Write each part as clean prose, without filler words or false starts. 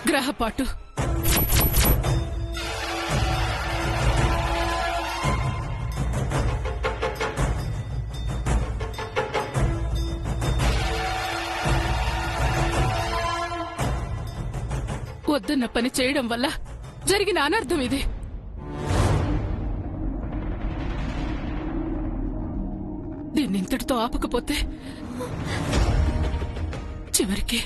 గ్రహపాటు. వద్దన్న పని చేయడం వల్ల జరిగిన అనర్థం ఇది. దీన్నింతటితో ఆపకపోతే చివరికి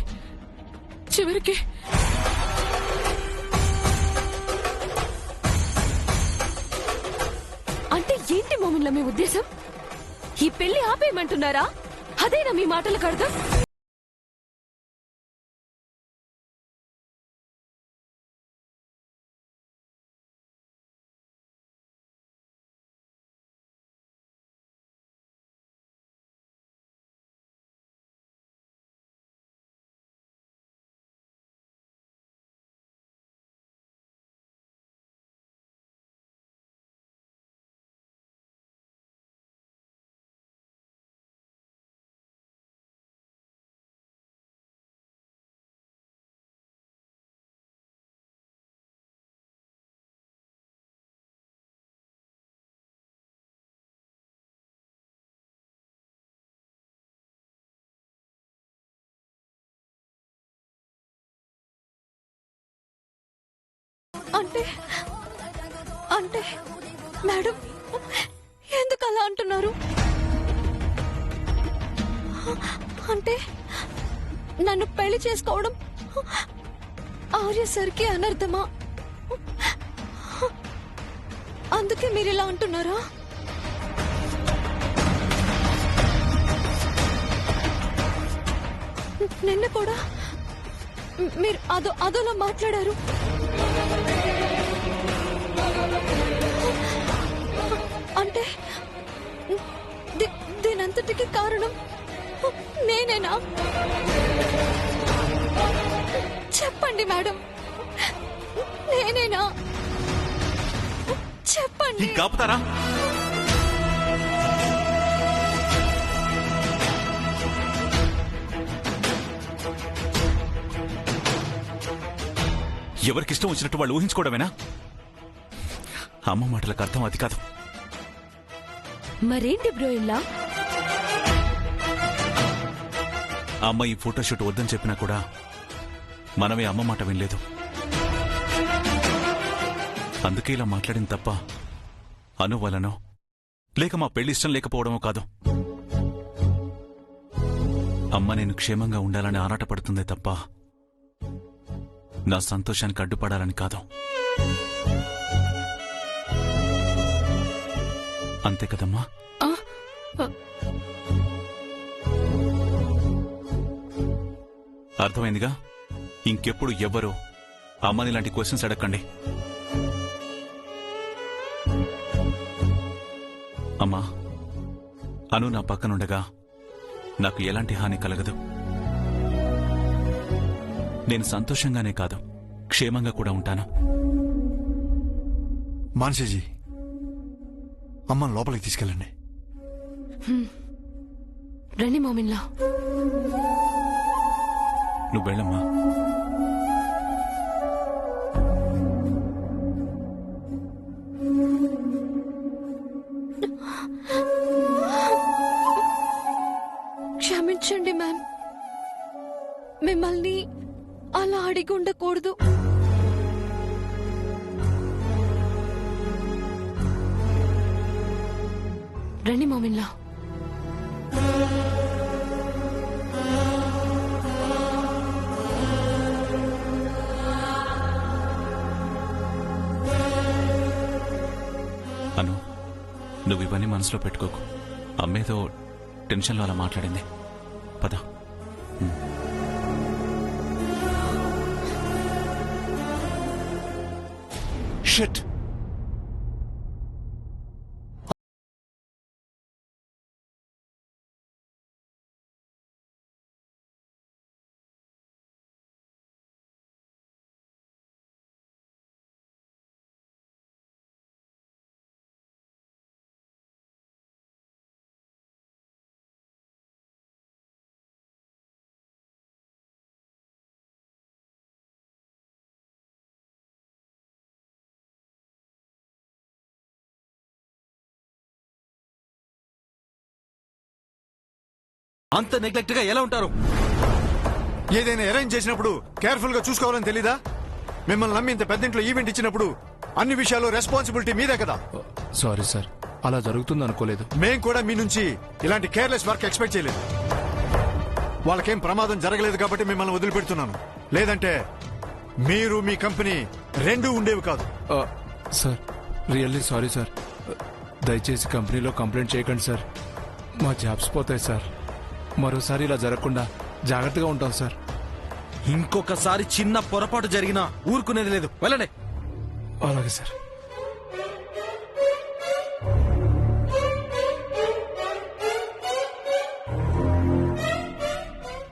అంటే ఏంటి మోమిన్ల మీ ఉద్దేశం? ఈ పెళ్లి ఆపేయమంటున్నారా? అదేనా మీ మాటలకు అర్థం? అంటే మేడం ఎందుకు అలా అంటున్నారు? అంటే నన్ను పెళ్లి చేసుకోవడం ఆర్య సార్కి అనర్థమా? అందుకే మీరు ఇలా అంటున్నారా? నిన్న కూడా మీరు అదోలా మాట్లాడారు. అంటే దీనంతటికి కారణం నేనేనా? చెప్పండి మేడం, నేనేనా? చెప్పండి. కాపుతారా? ఎవరికిష్టం వచ్చినట్టు వాళ్ళు ఊహించుకోవడమేనా? అమ్మ మాటలకు అర్థం అది కాదు. మరేంటి బ్రో ఇలా? అమ్మ ఈ ఫోటోషూట్ వద్దని చెప్పినా కూడా మనమే అమ్మ మాట వినలేదు. అందుకే ఇలా మాట్లాడింది తప్ప అను వలనో లేక మా పెళ్లి ఇష్టం లేకపోవడమో కాదు. అమ్మ నేను క్షేమంగా ఉండాలని ఆరాటపడుతుందే తప్ప నా సంతోషానికి అడ్డుపడాలని కాదు. అంతే కదమ్మా? అర్థమైందిగా? ఇంకెప్పుడు ఎవ్వరూ అమ్మని ఇలాంటి క్వశ్చన్స్ అడగండి. అమ్మా, అను నా పక్కనుండగా నాకు ఎలాంటి హాని కలగదు. నేను సంతోషంగానే కాదు, క్షేమంగా కూడా ఉంటాను. మాన్షాజీ, అమ్మని లోపలికి తీసుకెళ్ళండి. రండి మోమిన్లా. నువ్వు వెళ్ళమ్మా. క్షమించండి మ్యామ్, మిమ్మల్ని అలా అడిగి ఉండకూడదు. రండి మోమిన్లా. అను, నువ్వు ఇవన్నీ మనసులో పెట్టుకోకు. అమ్మేదో టెన్షన్లో అలా మాట్లాడింది. పద. షిట్. అంత నెగ్లెక్ట్ గా ఎలా ఉంటారు? ఏదైనా అరేంజ్ చేసినప్పుడు కేర్ఫుల్ గా చూసుకోవాలని తెలీదా? మిమ్మల్ని నమ్మి ఇంత పెద్ద ఇంట్లో ఈవెంట్ ఇచ్చినప్పుడు అన్ని విషయాల్లో రెస్పాన్సిబిలిటీ మీదే కదా. సారీ సార్, అలా జరుగుతుంది అనుకోలేదు. మేం కూడా మీ నుంచి ఇలాంటి కేర్లెస్ వర్క్ ఎక్స్పెక్ట్ చేయలేదు. వాళ్ళకేం ప్రమాదం జరగలేదు కాబట్టి మిమ్మల్ని వదిలిపెడుతున్నాను. లేదంటే మీరు మీ కంపెనీ రెండూ ఉండేవి కాదు. Sir, really sorry sir. దయచేసి కంపెనీలో కంప్లైంట్ చేయకండి సార్. మా జాబ్స్ పోతాయి సార్. మరోసారి ఇలా జరగకుండా జాగ్రత్తగా ఉంటాం సార్. ఇంకొకసారి చిన్న పొరపాటు జరిగినా ఊరుకునేది లేదు. వెళ్ళండి. అలాగే సార్.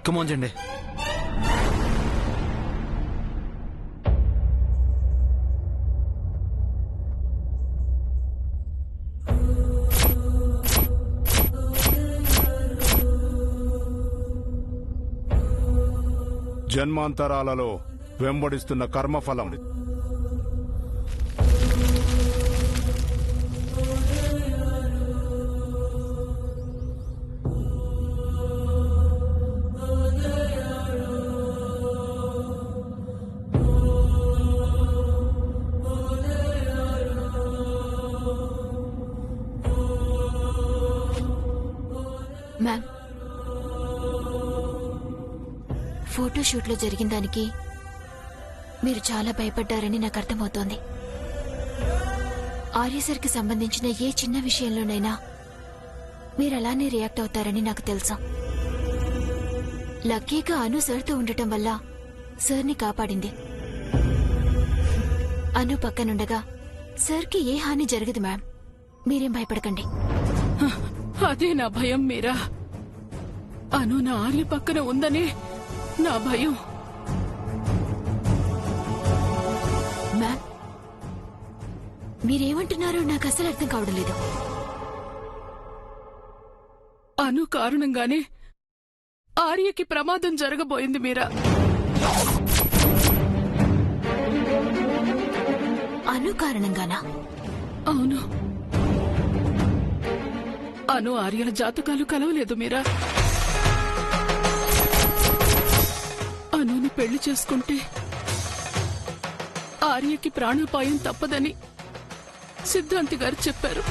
కమోన్ జండి. జన్మాంతరాలలో వెంబడిస్తున్న కర్మఫలం. మ్యామ్, ఫోటోషూట్లో జరిగిన దానికి మీరు చాలా భయపడ్డారని నాకు అర్థమవుతోంది. ఆర్యసర్కి సంబంధించిన ఏ చిన్న విషయంలోనైనా మీరు అలానే రియాక్ట్ అవుతారని నాకు తెలుసు. లక్కీగా అను సార్తో ఉండటం వల్ల సార్ని కాపాడింది. అను పక్కనుండగా సార్కి ఏ హాని జరగదు మ్యామ్. మీరేం భయపడకండి. అదే నా భయం మీరా. అను నా ఆర్య పక్కన ఉందనే నా భయం. మ్యామ్, మీరేమంటున్నారో నాకు అసలు అర్థం కావడం లేదు. అను కారణంగానే ఆర్యకి ప్రమాదం జరగబోయింది మీరా. అను కారణంగానా? అవును. అను ఆర్యల జాతకాలు కలవలేదు మీరా. అనుని పెళ్లి చేసుకుంటే ఆర్యకి ప్రాణాపాయం తప్పదని సిద్ధాంతి గారు చెప్పారు.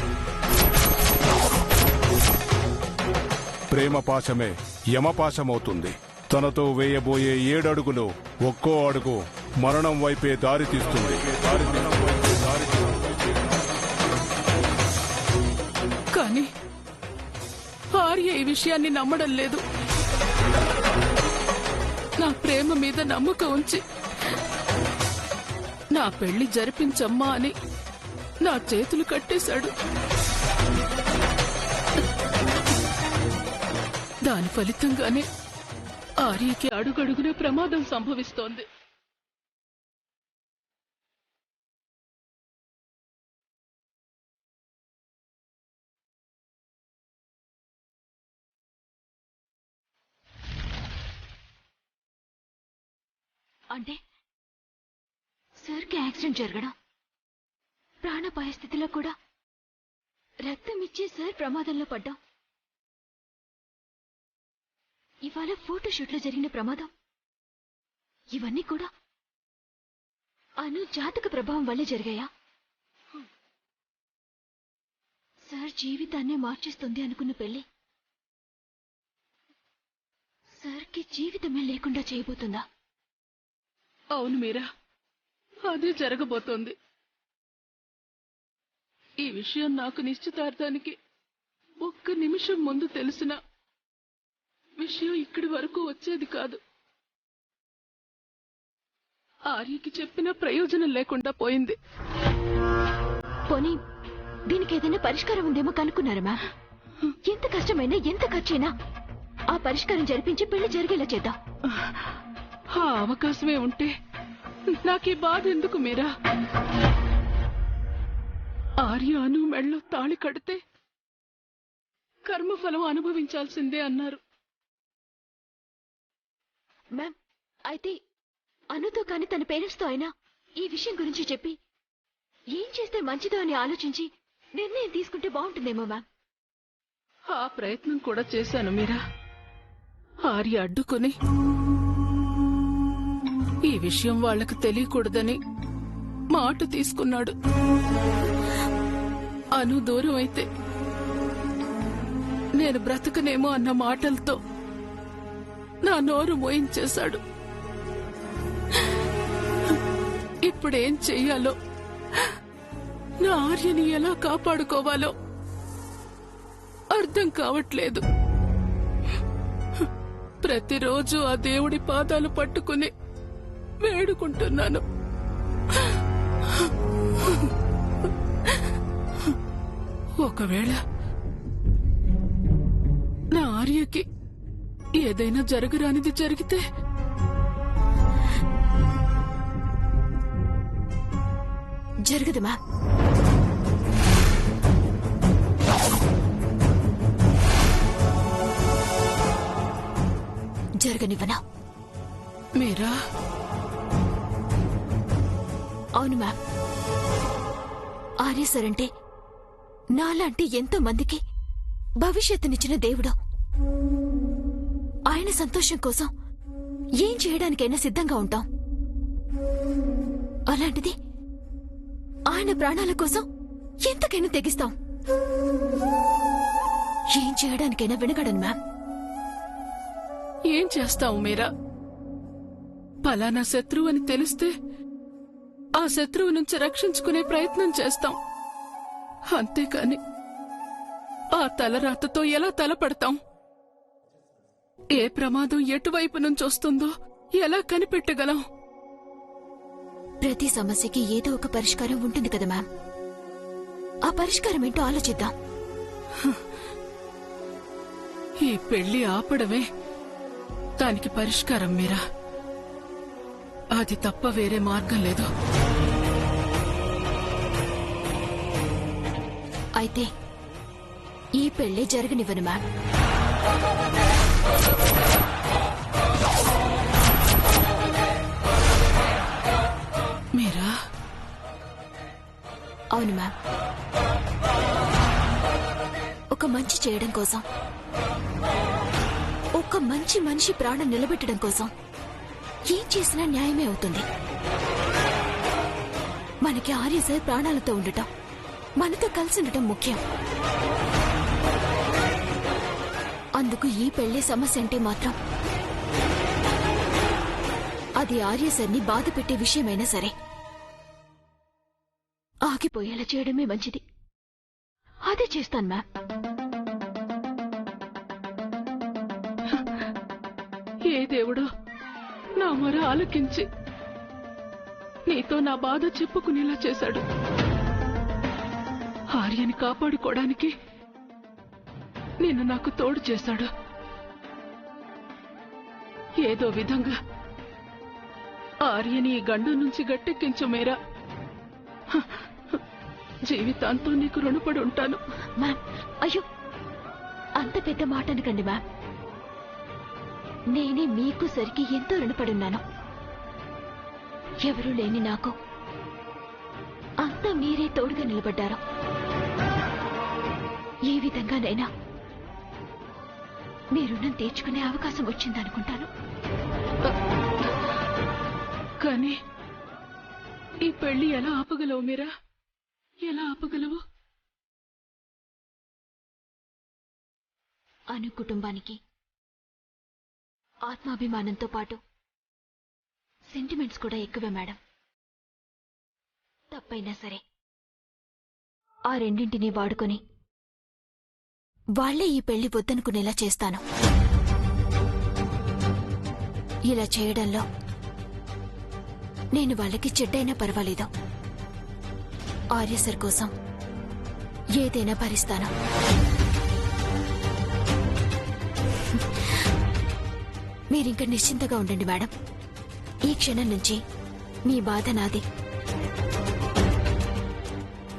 ప్రేమ పాశమే యమపాశమవుతుంది. తనతో వేయబోయే 7 అడుగులు ఒక్కో అడుగు మరణం వైపే దారి తీస్తుంది. కానీ ఆర్య ఈ విషయాన్ని నమ్మడం లేదు. నా ప్రేమ మీద నమ్మకం ఉంచి నా పెళ్లి జరిపించమ్మా అని నా చేతులు కట్టేశాడు. దాని ఫలితంగానే ఆర్యకి అడుగడుగునే ప్రమాదం సంభవిస్తోంది. అంటే సార్కి యాక్సిడెంట్ జరగడం, ప్రాణాపాయ స్థితిలో కూడా రక్తం ఇచ్చే సార్ ప్రమాదంలో పడ్డాం. ఇవాళ ఫోటోషూట్లో జరిగిన ప్రమాదం, ఇవన్నీ కూడా అను జాతక ప్రభావం వల్లే జరిగాయా? సార్ జీవితాన్నే మార్చేస్తుంది అనుకున్న పెళ్లి సార్కి జీవితమే లేకుండా చేయబోతుందా? అవును మీరా, అదే జరగబోతోంది. ఈ విషయం నాకు నిశ్చితార్థానికి 1 నిమిషం ముందు తెలిసిన విషయం ఇక్కడి వరకు వచ్చేది కాదు. ఆర్యకి చెప్పిన ప్రయోజనం లేకుండా పోయింది. పోనీ దీనికి ఏదైనా పరిష్కారం ఉందేమో కనుక్కున్నారా మ్యామ్? ఎంత కష్టమైనా ఎంత ఖర్చైనా ఆ పరిష్కారం జరిపించి పెళ్లి జరిగేలా చేద్దాం. ఆ అవకాశమే ఉంటే నాకీ బాధ ఎందుకు మీరా? ఆర్య అను మెళ్ళో తాళి కడితే కర్మఫలం అనుభవించాల్సిందే అన్నారు. మ్యామ్, అయితే అనుతో కాని తన పేరెంట్స్తో అయినా ఈ విషయం గురించి చెప్పి ఏం చేస్తే మంచిదో అని ఆలోచించి నిర్ణయం తీసుకుంటే బాగుంటుందేమో మ్యామ్. ఆ ప్రయత్నం కూడా చేశాను మీరా. ఆర్య అడ్డుకుని ఈ విషయం వాళ్లకు తెలియకూడదని మాట తీసుకున్నాడు. అను దూరం అయితే నేను బ్రతకనేమో అన్న మాటలతో నా నోరు మోయించేశాడు. ఇప్పుడేం చెయ్యాలో, నా ఆర్యని ఎలా కాపాడుకోవాలో అర్థం కావట్లేదు. ప్రతిరోజు ఆ దేవుడి పాదాలు పట్టుకుని వేడుకుంటున్నాను. ఒకవేళ నా ఆర్యకి ఏదైనా జరగరానిది జరిగితే జరగదు మా. జరగనివ్వనా? మీరా? అవును మ్యామ్. ఆర్య సార్ అంటే నాలాంటి ఎంతో మందికి భవిష్యత్తునిచ్చిన దేవుడు. ఆయన సంతోషం కోసం ఏం చేయడానికైనా సిద్ధంగా ఉంటాం. అలాంటిది ఆయన ప్రాణాల కోసం ఎంతకైనా తెగిస్తాం. ఏం చేయడానికైనా వినగడను మ్యామ్. ఏం చేస్తావు మీరా? పలానా శత్రువు అని తెలిస్తే ఆ శత్రువు నుంచి రక్షించుకునే ప్రయత్నం చేస్తాం. అంతేకాని ఆ తలరాతతో ఎలా తలపడతాం? ఏ ప్రమాదం ఎటువైపు నుంచి వస్తుందో ఎలా కనిపెట్టగలం? ప్రతి సమస్యకి ఏదో ఒక పరిష్కారం ఉంటుంది కదా మ్యామ్. ఆ పరిష్కారం ఏంటో ఆలోచిద్దాం. ఈ పెళ్లి ఆపడమే దానికి పరిష్కారం మీరా. అది తప్ప వేరే మార్గం లేదు. అయితే ఈ పెళ్లి జరగనివ్వను మ్యామ్. మీరా? అవును మ్యామ్. ఒక మంచి చేయడం కోసం, ఒక మంచి మనిషి ప్రాణం నిలబెట్టడం కోసం ఏం చేసినా న్యాయమే అవుతుంది. మనకి ఆర్య సార్ ప్రాణాలతో ఉండటం, మనతో కలిసి ఉండటం ముఖ్యం. అందుకు ఈ పెళ్లి సమస్య అంటే మాత్రం అది ఆర్య సార్ని బాధ పెట్టే విషయమైనా సరే ఆగిపోయేలా చేయడమే మంచిది. అదే చేస్తాను మ్యామ్. ఏ దేవుడో నా మొర ఆలకించి నీతో నా బాధ చెప్పుకునేలా చేశాడు. ఆర్యని కాపాడుకోవడానికి నిన్ను నాకు తోడు చేశాడు. ఏదో విధంగా ఆర్యని ఈ గండం నుంచి గట్టెక్కించు మేరా. జీవితాంతో నీకు రుణపడి ఉంటాను. మ్యామ్, అయ్యో అంత పెద్ద మాట అనకండి మ్యామ్. నేనే మీకు సరికి ఎంతో రుణపడున్నాను. ఎవరూ లేని నాకు అంతా మీరే తోడుగా నిలబడ్డారు. ఏ విధంగానైనా మీ రుణం తీర్చుకునే అవకాశం వచ్చిందనుకుంటాను. కానీ ఈ పెళ్లి ఎలా ఆపగలవు మీరా? ఎలా ఆపగలవు? అను కుటుంబానికి ఆత్మాభిమానంతో పాటు సెంటిమెంట్స్ కూడా ఎక్కువే మేడం. తప్పైనా సరే ఆ రెండింటినీ వాడుకొని వాళ్లే ఈ పెళ్లి వద్దనుకునేలా చేస్తాను. ఇలా చేయడంలో నేను వాళ్ళకి చెడ్డైనా పర్వాలేదు. ఆర్య సార్ కోసం ఏదైనా భరిస్తాను. మీరింక నిశ్చింతగా ఉండండి మేడం. ఈ క్షణం నుంచి మీ బాధ నాది.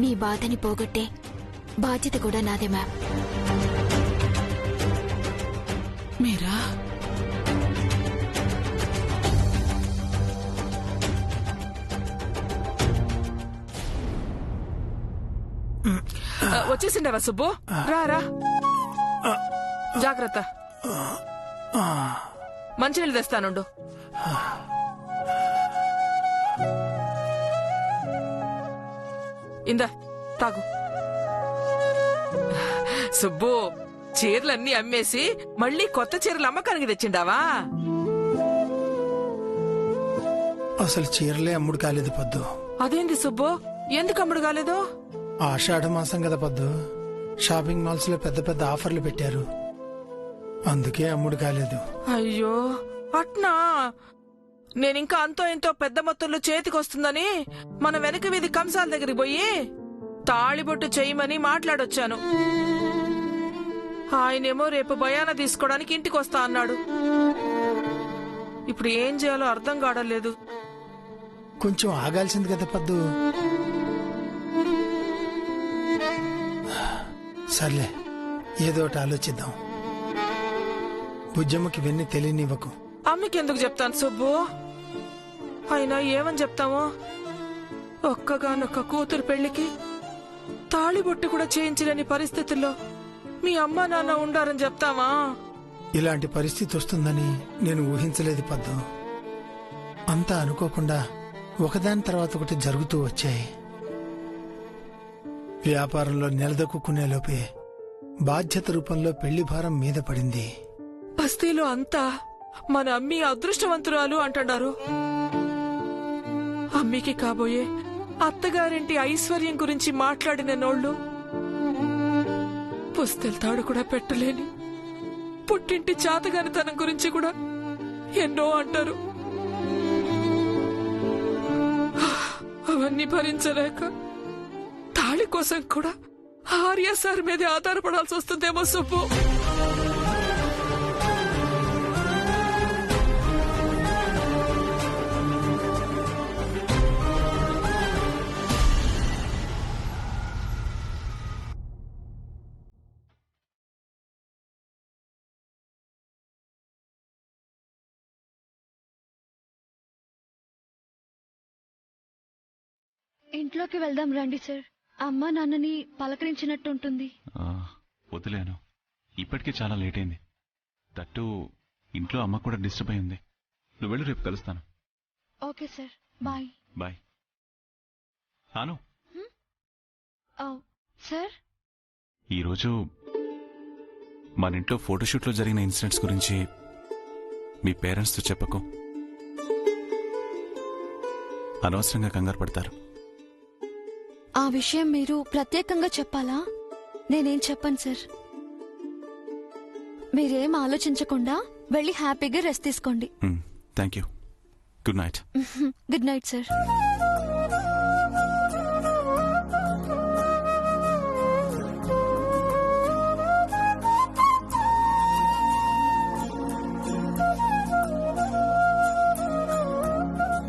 మీ బాధని పోగొట్టే బాధ్యత కూడా నాదే మ్యామ్. మీరా? వచ్చేసిండవా సుబ్బు? రా రా, జాగ్రత్త. మంచినీళ్ళు తెస్తానుండు. ఇందా తాగు. సుబ్బు, చీరలన్నీ అమ్మేసి మళ్ళీ కొత్త చీరలు అమ్మకానికి తెచ్చిండావా? అసలు చీరలే అమ్ముడు కాలేదు పద్దు. అదేంది సుబ్బు, ఎందుకు అమ్ముడు కాలేదు? ఆషాఢ మాసం కదా పద్దు, షాపింగ్ మాల్స్ లో పెద్ద పెద్ద ఆఫర్లు పెట్టారు, అందుకే అమ్ముడు కాలేదు. అయ్యో అట్నా? నేనింకా అంతో ఎంతో పెద్ద మొత్తంలో చేతికొస్తుందని మన వెనక వీధి కంసాల దగ్గరికి పోయి తాళిబొట్టు చేయమని మాట్లాడొచ్చాను. ఆయనేమో రేపు బయానా తీసుకోవడానికి ఇంటికి వస్తా అన్నాడు. ఇప్పుడు ఏం చేయాలో అర్థం కావడం. కొంచెం ఆగాల్సింది కదా పద్దు. సర్లే, ఏదో ఒకటి ఆలోచిద్దాం. బుజ్జమ్మకి ఇవన్నీ తెలియనివ్వకు. అమ్మకెందుకు చెప్తాను సుబ్బు? అయినా ఏమని చెప్తామో? ఒక్కగానొక్క కూతురు పెళ్లికి తాళిబొట్టు కూడా చేయించలేని పరిస్థితుల్లో మీ అమ్మా నాన్న ఉండారని చెప్తామా? ఇలాంటి పరిస్థితి వస్తుందని నేను ఊహించలేదు పద్దు. అంతా అనుకోకుండా ఒకదాని తర్వాత ఒకటి జరుగుతూ వచ్చాయి. వ్యాపారంలో నిలదొక్కునే లోపే బాధ్యత రూపంలో పెళ్లి భారం మీద పడింది. బస్తీలో అంతా మన అమ్మి అదృష్టవంతురాలు అంటున్నారు. అమ్మికి కాబోయే అత్తగారింటి ఐశ్వర్యం గురించి మాట్లాడిన నోళ్లు పుస్తెల్తాడు కూడా పెట్టలేని పుట్టింటి చాతగానితనం గురించి కూడా ఎన్నో అంటారు. అవన్నీ భరించలేక తాళి కోసం కూడా ఆర్య సార్ మీదే ఆధారపడాల్సి వస్తుందేమో సుబ్బు. ఇంట్లోకి వెళ్దాం రండి సార్. అమ్మా నాన్నని పలకరించినట్టుంటుంది. వదిలేను, ఇప్పటికే చాలా లేట్ అయింది. తట్టు ఇంట్లో అమ్మ కూడా డిస్టర్బ్ అయి ఉంది. నువ్వు వెళ్ళు, రేపు కలుస్తాను. Okay sir, bye. Bye. Anu sir, ఈరోజు మన ఇంట్లో ఫోటోషూట్లో జరిగిన ఇన్సిడెంట్స్ గురించి మీ పేరెంట్స్తో చెప్పకు. అనవసరంగా కంగారు పడతారు. ఆ విషయం మీరు ప్రత్యేకంగా చెప్పాలా? నేనేం చెప్పను సార్. మీరేం ఆలోచించకుండా వెళ్ళి హ్యాపీగా రెస్ట్ తీసుకోండి. Thank you. Good night. Good night sir.